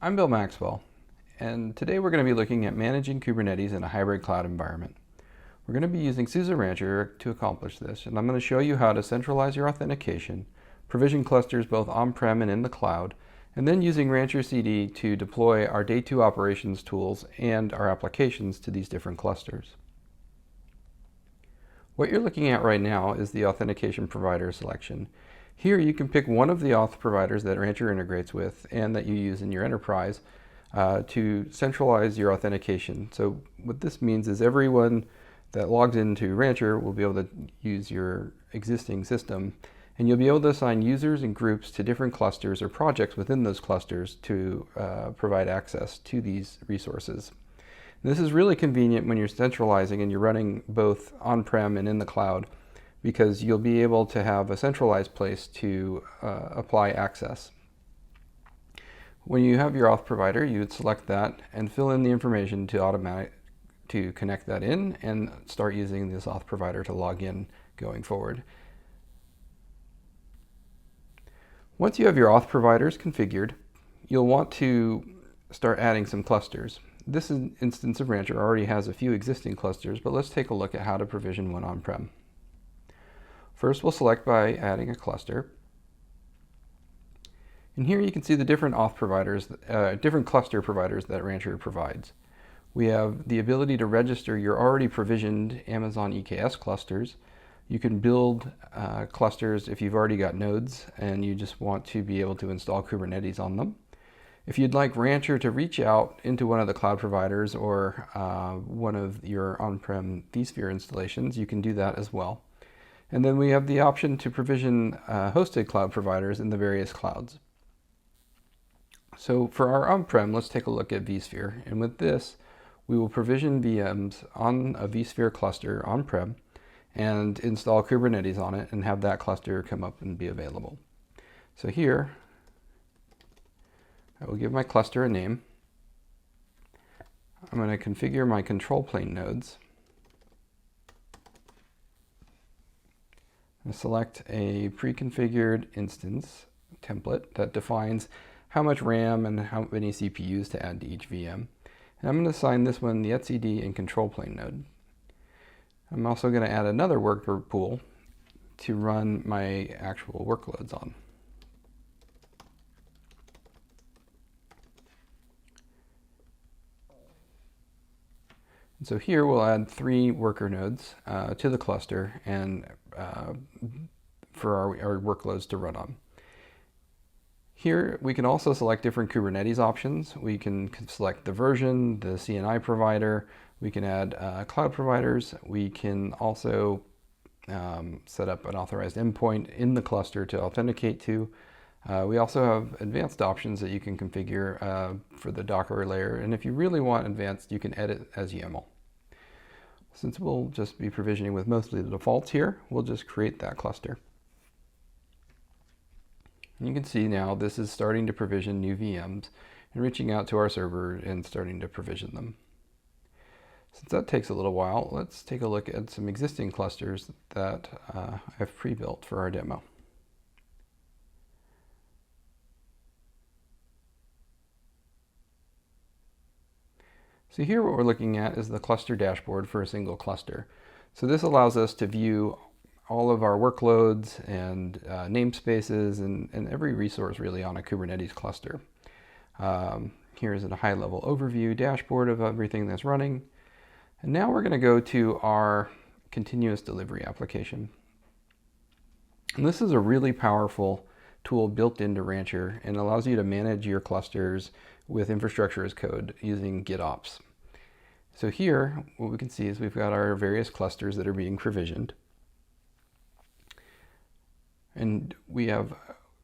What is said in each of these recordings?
I'm Bill Maxwell, and today we're going to be looking at managing Kubernetes in a hybrid cloud environment. We're going to be using SUSE Rancher to accomplish this, and I'm going to show you how to centralize your authentication, provision clusters both on-prem and in the cloud, and then using Rancher CD to deploy our day 2 operations tools and our applications to these different clusters. What you're looking at right now is the authentication provider selection. Here you can pick one of the auth providers that Rancher integrates with and that you use in your enterprise to centralize your authentication. So what this means is everyone that logs into Rancher will be able to use your existing system, and you'll be able to assign users and groups to different clusters or projects within those clusters to provide access to these resources. This is really convenient when you're centralizing and you're running both on-prem and in the cloud, because you'll be able to have a centralized place to apply access. When you have your auth provider, you would select that and fill in the information to connect that in and start using this auth provider to log in going forward. Once you have your auth providers configured, you'll want to start adding some clusters. This instance of Rancher already has a few existing clusters, but let's take a look at how to provision one on-prem. First, we'll select by adding a cluster. And here you can see the different auth providers, different cluster providers that Rancher provides. We have the ability to register your already provisioned Amazon EKS clusters. You can build clusters if you've already got nodes and you just want to be able to install Kubernetes on them. If you'd like Rancher to reach out into one of the cloud providers or one of your on-prem Vsphere installations, you can do that as well. And then we have the option to provision hosted cloud providers in the various clouds. So for our on-prem, let's take a look at Vsphere. And with this, we will provision VMs on a Vsphere cluster on-prem and install Kubernetes on it and have that cluster come up and be available. So here, I will give my cluster a name. I'm going to configure my control plane nodes. I'm going to select a pre-configured instance template that defines how much RAM and how many CPUs to add to each VM. And I'm going to assign this one the etcd and control plane node. I'm also going to add another worker pool to run my actual workloads on. So here we'll add 3 worker nodes to the cluster and for our workloads to run on. Here we can also select different Kubernetes options. We can select the version, the CNI provider, we can add cloud providers, we can also set up an authorized endpoint in the cluster to authenticate to. We also have advanced options that you can configure for the Docker layer, and if you really want advanced, you can edit as YAML. Since we'll just be provisioning with mostly the defaults here, we'll just create that cluster. And you can see now this is starting to provision new VMs and reaching out to our server and starting to provision them. Since that takes a little while, let's take a look at some existing clusters that I've pre-built for our demo. So here what we're looking at is the cluster dashboard for a single cluster. So this allows us to view all of our workloads and namespaces and every resource really on a Kubernetes cluster. Here's a high-level overview dashboard of everything that's running. And now we're going to go to our continuous delivery application. And this is a really powerful tool built into Rancher and allows you to manage your clusters with infrastructure as code using GitOps. So here, what we can see is we've got our various clusters that are being provisioned. And we have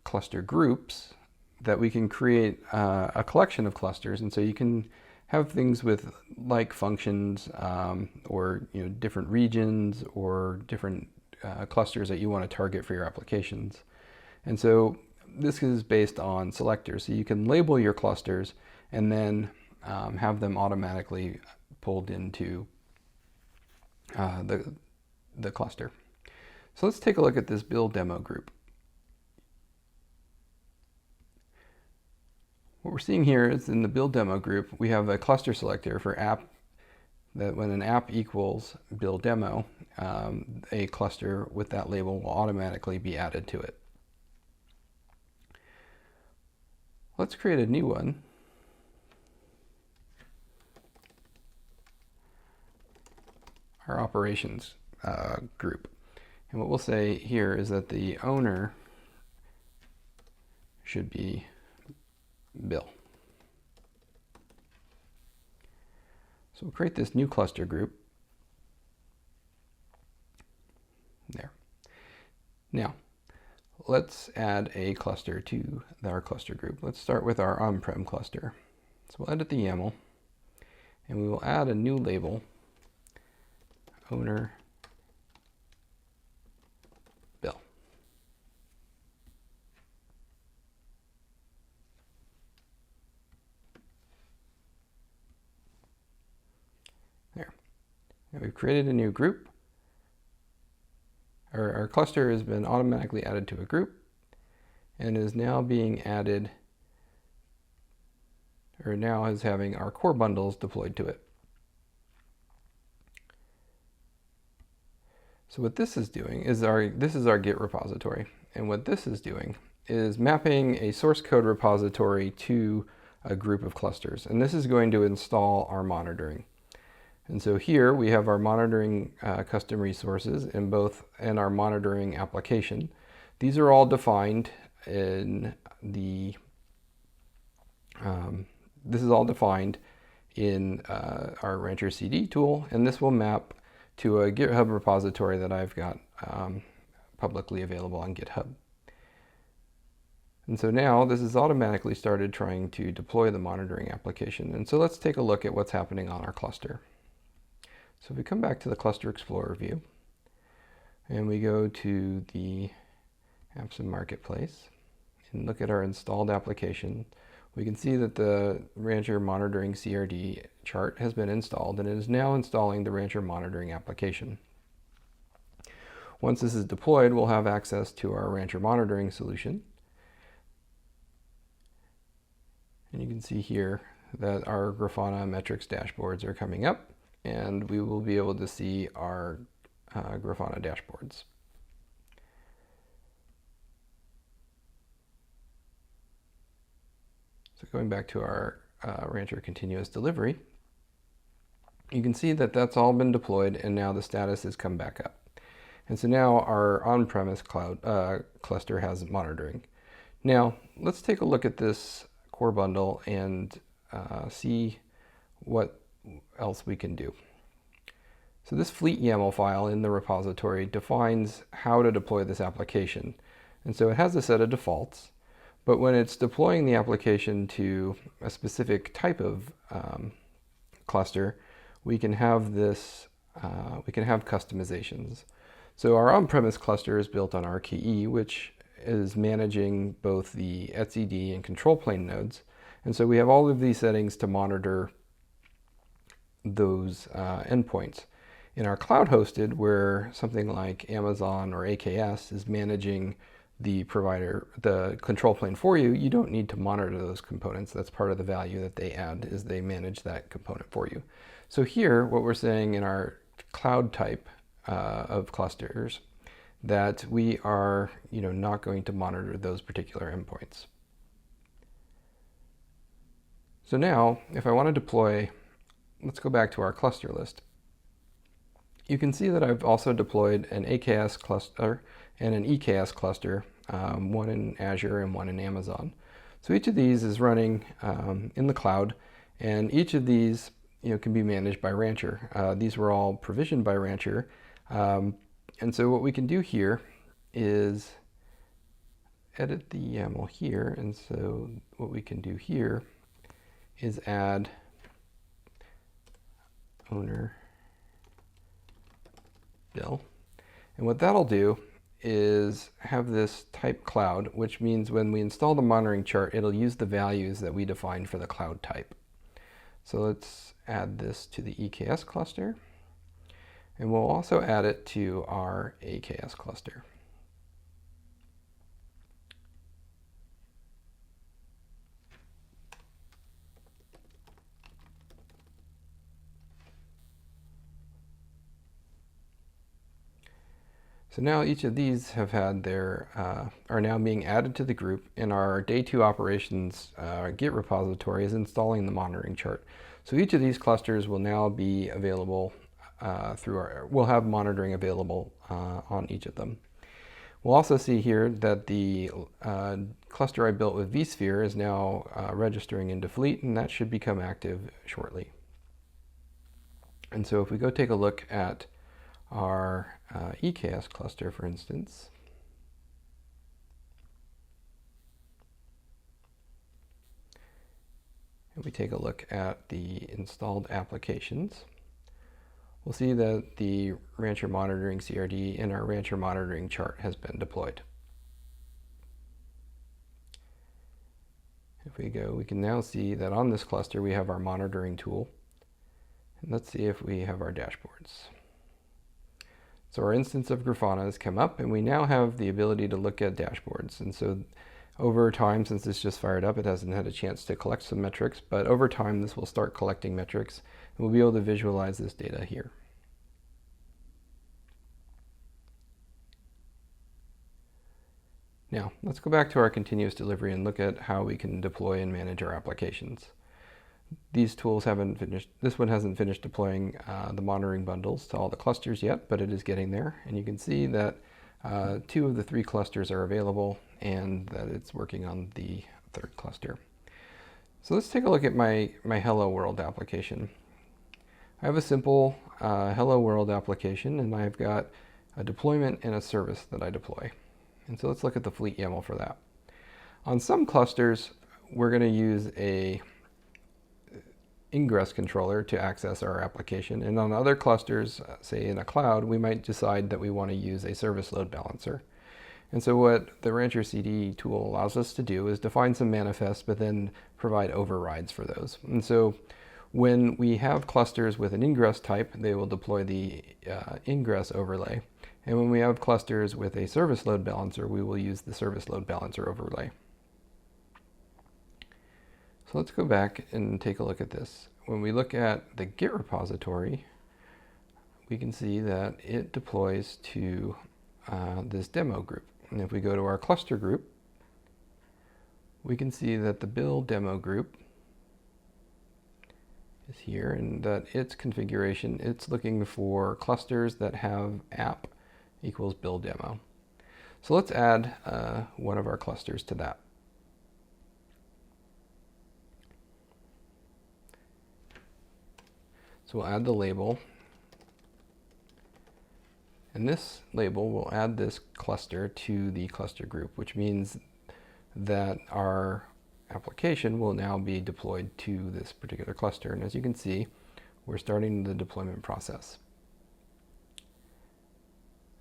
cluster groups that we can create a collection of clusters. And so you can have things with like functions or different regions or different clusters that you want to target for your applications. And so this is based on selectors. So you can label your clusters and then have them automatically pulled into the cluster. So let's take a look at this build demo group. What we're seeing here is in the build demo group, we have a cluster selector for app, that when an app equals build demo, a cluster with that label will automatically be added to it. Let's create a new one. Our operations group. And what we'll say here is that the owner should be Bill. So we'll create this new cluster group. There. Now, let's add a cluster to our cluster group. Let's start with our on-prem cluster. So we'll edit the YAML, and we will add a new label, owner Bill. There. And we've created a new group. Our cluster has been automatically added to a group and is now being added, or now is having our core bundles deployed to it. So what this is doing is this is our Git repository, and what this is doing is mapping a source code repository to a group of clusters, and this is going to install our monitoring. And so here we have our monitoring custom resources and our monitoring application. These are all defined in the this is all defined in our Rancher CD tool, and this will map to a GitHub repository that I've got publicly available on GitHub. And so now this has automatically started trying to deploy the monitoring application. And so let's take a look at what's happening on our cluster. So if we come back to the Cluster Explorer view, and we go to the Apps and Marketplace, and look at our installed application, we can see that the Rancher Monitoring CRD chart has been installed, and it is now installing the Rancher Monitoring application. Once this is deployed, we'll have access to our Rancher Monitoring solution. And you can see here that our Grafana metrics dashboards are coming up, and we will be able to see our Grafana dashboards. So going back to our Rancher continuous delivery, you can see that that's all been deployed, and now the status has come back up. And so now our on-premise cloud cluster has monitoring. Now let's take a look at this core bundle and see what else we can do. So this fleet YAML file in the repository defines how to deploy this application. And so it has a set of defaults, but when it's deploying the application to a specific type of cluster, we can have this, we can have customizations. So our on-premise cluster is built on RKE, which is managing both the etcd and control plane nodes. And so we have all of these settings to monitor those endpoints. In our cloud hosted, where something like Amazon or AKS is managing the control plane for you, you don't need to monitor those components. That's part of the value that they add, is they manage that component for you. So here, what we're saying in our cloud type of clusters, that we are not going to monitor those particular endpoints. So now, if I want to deploy, let's go back to our cluster list. You can see that I've also deployed an AKS cluster and an EKS cluster, one in Azure and one in Amazon. So each of these is running in the cloud, and each of these can be managed by Rancher. These were all provisioned by Rancher. And so what we can do here is edit the YAML here. And so what we can do here is add owner Bill. And what that'll do is have this type cloud, which means when we install the monitoring chart, it'll use the values that we defined for the cloud type. So let's add this to the EKS cluster. And we'll also add it to our AKS cluster. So now each of these have had their, are now being added to the group, and our day 2 operations Git repository is installing the monitoring chart. So each of these clusters will now be available we'll have monitoring available on each of them. We'll also see here that the cluster I built with Vsphere is now registering into Fleet, and that should become active shortly. And so if we go take a look at our EKS cluster, for instance, and we take a look at the installed applications, we'll see that the Rancher Monitoring CRD and our Rancher Monitoring chart has been deployed. If we go, we can now see that on this cluster we have our monitoring tool. And let's see if we have our dashboards. So our instance of Grafana has come up, and we now have the ability to look at dashboards. And so over time, since this just fired up, it hasn't had a chance to collect some metrics, but over time this will start collecting metrics, and we'll be able to visualize this data here. Now, let's go back to our continuous delivery and look at how we can deploy and manage our applications. These tools haven't finished, this one hasn't finished deploying the monitoring bundles to all the clusters yet, but it is getting there. And you can see that 2 of the 3 clusters are available and that it's working on the 3rd cluster. So let's take a look at my Hello World application. I have a simple Hello World application, and I've got a deployment and a service that I deploy. And so let's look at the Fleet YAML for that. On some clusters, we're going to use a ingress controller to access our application, and on other clusters, say in a cloud, we might decide that we want to use a service load balancer. And so what the Rancher CD tool allows us to do is define some manifests, but then provide overrides for those. And so when we have clusters with an ingress type, they will deploy the ingress overlay. And when we have clusters with a service load balancer, we will use the service load balancer overlay. So let's go back and take a look at this. When we look at the Git repository, we can see that it deploys to this demo group. And if we go to our cluster group, we can see that the build demo group is here, and that its configuration, it's looking for clusters that have app equals build demo. So let's add one of our clusters to that. So we'll add the label, and this label will add this cluster to the cluster group, which means that our application will now be deployed to this particular cluster. And as you can see, we're starting the deployment process.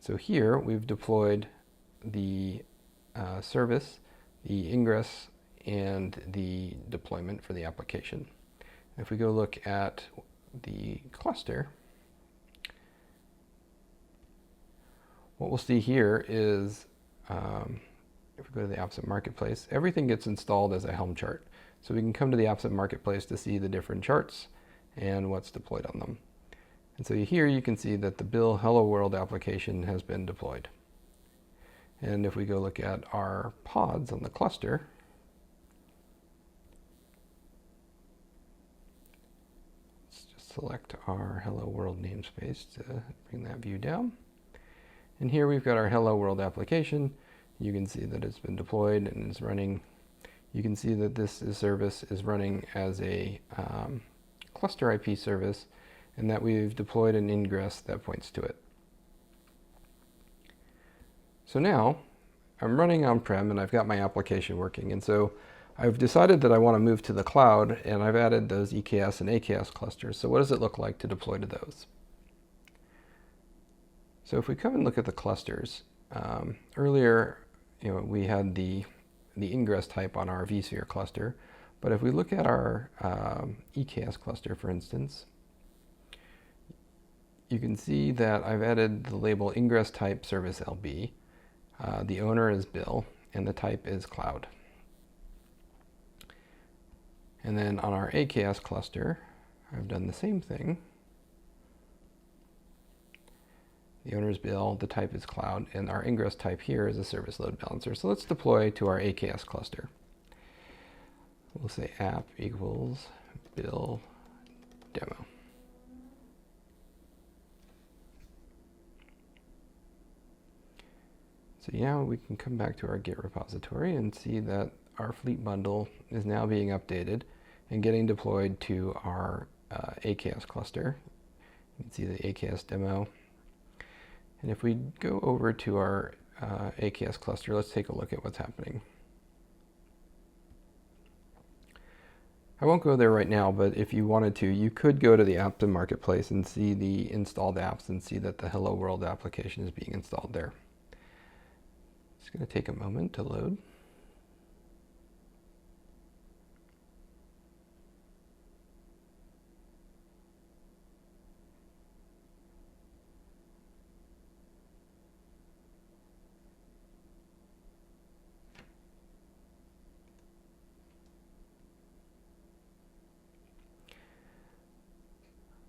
So here we've deployed the service, the ingress, and the deployment for the application. If we go look at the cluster, what we'll see here is if we go to the Apps Marketplace, everything gets installed as a Helm chart. So we can come to the Apps Marketplace to see the different charts and what's deployed on them. And so here you can see that the Bill Hello World application has been deployed. And if we go look at our pods on the cluster, let's just select our Hello World namespace to bring that view down. And here we've got our Hello World application. You can see that it's been deployed and is running. You can see that this service is running as a cluster IP service, and that we've deployed an ingress that points to it. So now I'm running on-prem and I've got my application working, and so I've decided that I want to move to the cloud, and I've added those EKS and AKS clusters. So what does it look like to deploy to those? So if we come and look at the clusters, earlier we had the ingress type on our Vsphere cluster, but if we look at our EKS cluster, for instance, you can see that I've added the label ingress type service LB. The owner is Bill, and the type is cloud. And then on our AKS cluster, I've done the same thing. The owner's bill, the type is cloud, and our ingress type here is a service load balancer. So let's deploy to our AKS cluster. We'll say app equals bill demo. So now we can come back to our Git repository and see that our fleet bundle is now being updated and getting deployed to our AKS cluster. You can see the AKS demo. And if we go over to our AKS cluster, let's take a look at what's happening. I won't go there right now, but if you wanted to, you could go to the apps and marketplace and see the installed apps and see that the Hello World application is being installed there. It's going to take a moment to load.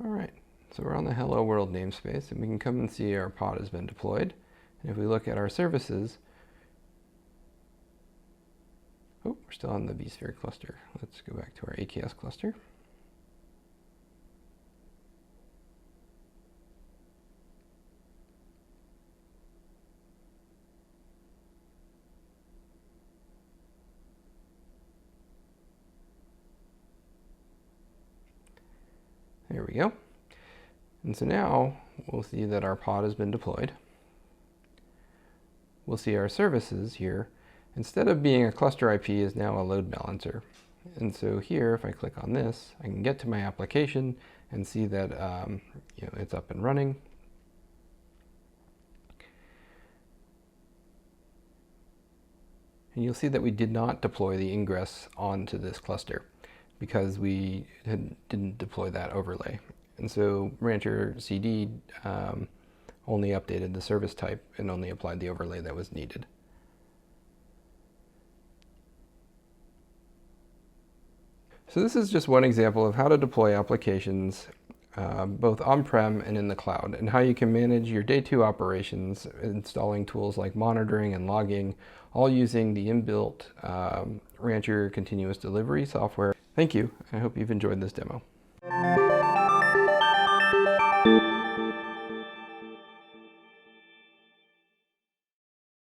All right, so we're on the Hello World namespace, and we can come and see our pod has been deployed. And if we look at our services, oh, we're still on the Vsphere cluster. Let's go back to our AKS cluster. There we go. And so now we'll see that our pod has been deployed. We'll see our services here. Instead of being a cluster IP is now a load balancer. And so here, if I click on this, I can get to my application and see that it's up and running. And you'll see that we did not deploy the ingress onto this cluster because we didn't deploy that overlay. And so Rancher CD only updated the service type and only applied the overlay that was needed. So this is just one example of how to deploy applications both on-prem and in the cloud, and how you can manage your day two operations, installing tools like monitoring and logging, all using the inbuilt Rancher continuous delivery software. Thank you. I hope you've enjoyed this demo.